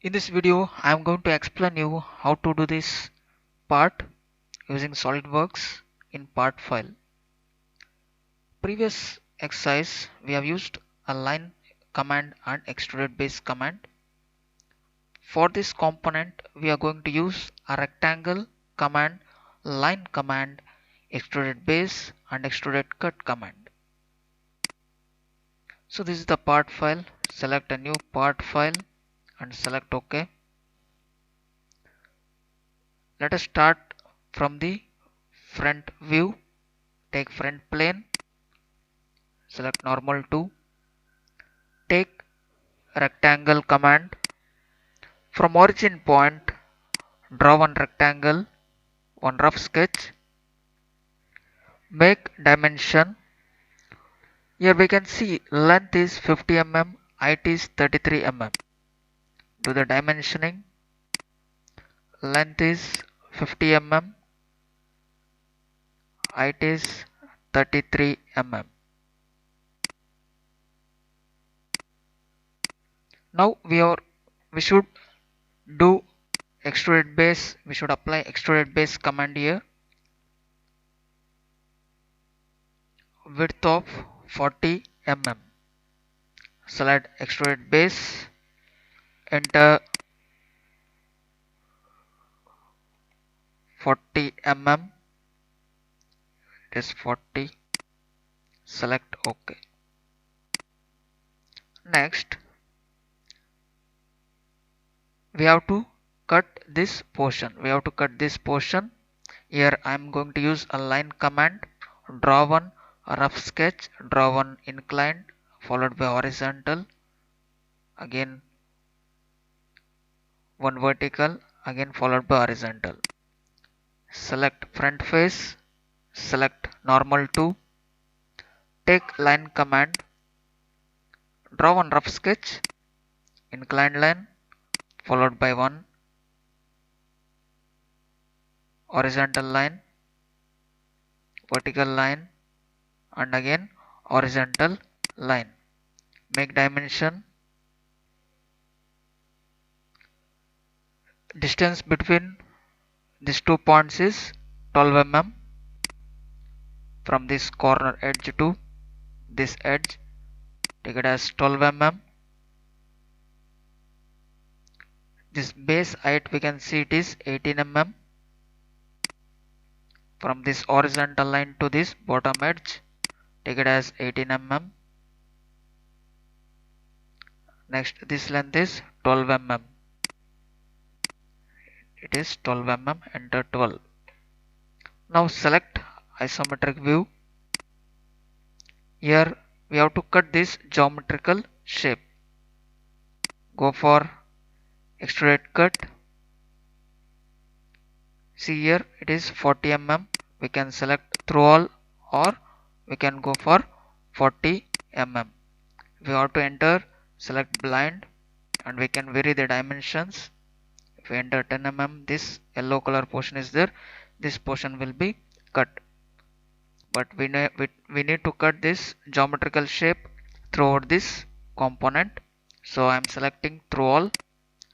In this video, I am going to explain you how to do this part using SolidWorks in part file. Previous exercise, we have used align command and extruded base command. For this component, we are going to use a rectangle command, line command, extruded base and extruded cut command. So this is the part file. Select a new part file and select OK. Let us start from the front view. Take front plane, select normal to, take rectangle command. From origin point, draw one rectangle, one rough sketch, make dimension. Here we can see length is 50 mm, height is 33 mm. Do the dimensioning. Length is 50 mm, height is 33 mm. Now we should do extruded base. We should apply extruded base command here. Width of 40 mm. Select extruded base. Enter 40 mm. It is 40. Select OK. Next, we have to cut this portion. Here I am going to use a line command. Draw one rough sketch, draw one inclined followed by horizontal, again one vertical, again followed by horizontal. Select front face, select normal to, take line command, draw one rough sketch, inclined line followed by one horizontal line, vertical line and again horizontal line. Make dimension. Distance between these two points is 12 mm. From this corner edge to this edge, take it as 12 mm. This base height we can see it is 18 mm. From this horizontal line to this bottom edge, take it as 18 mm. Next, this length is 12 mm. It is 12 mm. Enter 12. Now select isometric view. Here we have to cut this geometrical shape. Go for extruded cut. See here it is 40 mm. We can select through all or we can go for 40 mm. We have to enter, select blind and we can vary the dimensions. If we enter 10 mm, this yellow color portion is there. This portion will be cut. But we need to cut this geometrical shape throughout this component. So I am selecting through all,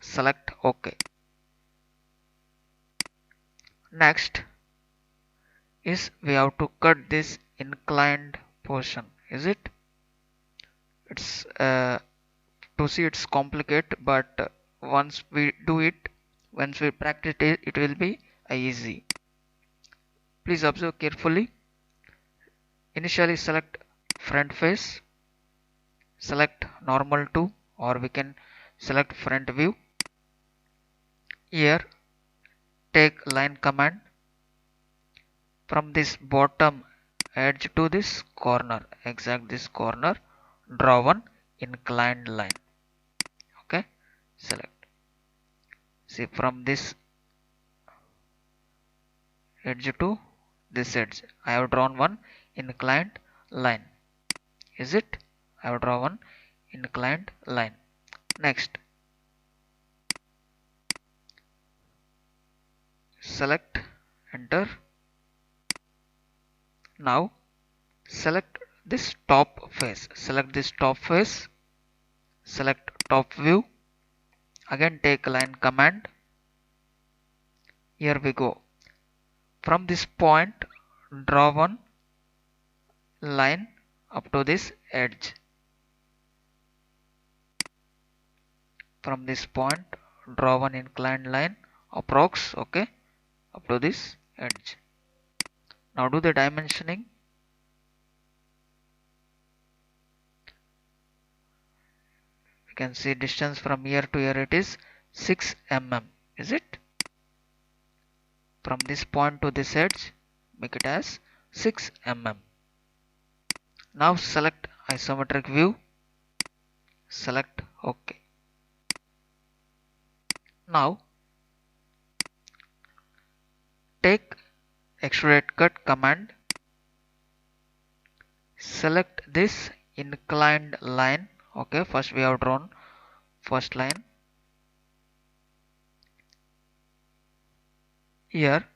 select OK. Next is we have to cut this inclined portion. Is it? It's to see it's complicated, but once we do it, once we practice it, it will be easy. Please observe carefully. Initially select front face, select normal to, or we can select front view. Here take line command. From this bottom edge to this corner, exact this corner, draw one inclined line. Okay, select. See, from this edge to this edge, I have drawn one inclined line. Is it? I have drawn one inclined line. Next, select, enter. Now select this top face. Select this top face. Select top view. Again take line command. Here we go. From this point draw one line up to this edge. From this point draw one inclined line approx, okay, up to this edge. Now do the dimensioning. You can see distance from here to here, it is 6 mm, is it? From this point to this edge make it as 6 mm. Now select isometric view, select OK. Now take extrude cut command, select this inclined line, okay, first we have drawn first line. Here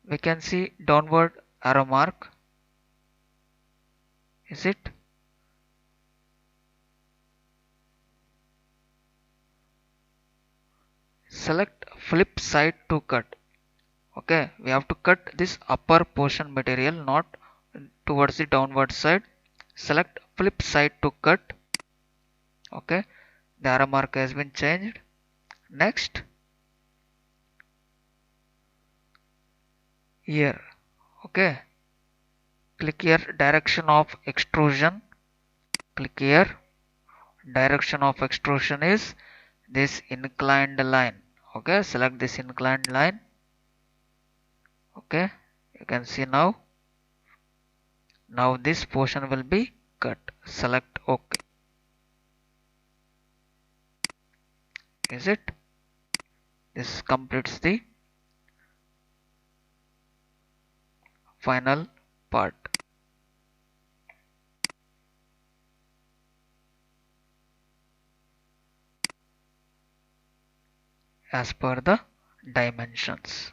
we can see downward arrow mark, is it? Select flip side to cut. Okay, we have to cut this upper portion material, not towards the downward side. Select flip side to cut. Okay, the arrow mark has been changed. Next, here, okay, click here direction of extrusion. Click here, direction of extrusion is this inclined line. Okay, select this inclined line. Okay, you can see now. Now this portion will be cut. Select OK. Is it? This completes the final part. As per the dimensions.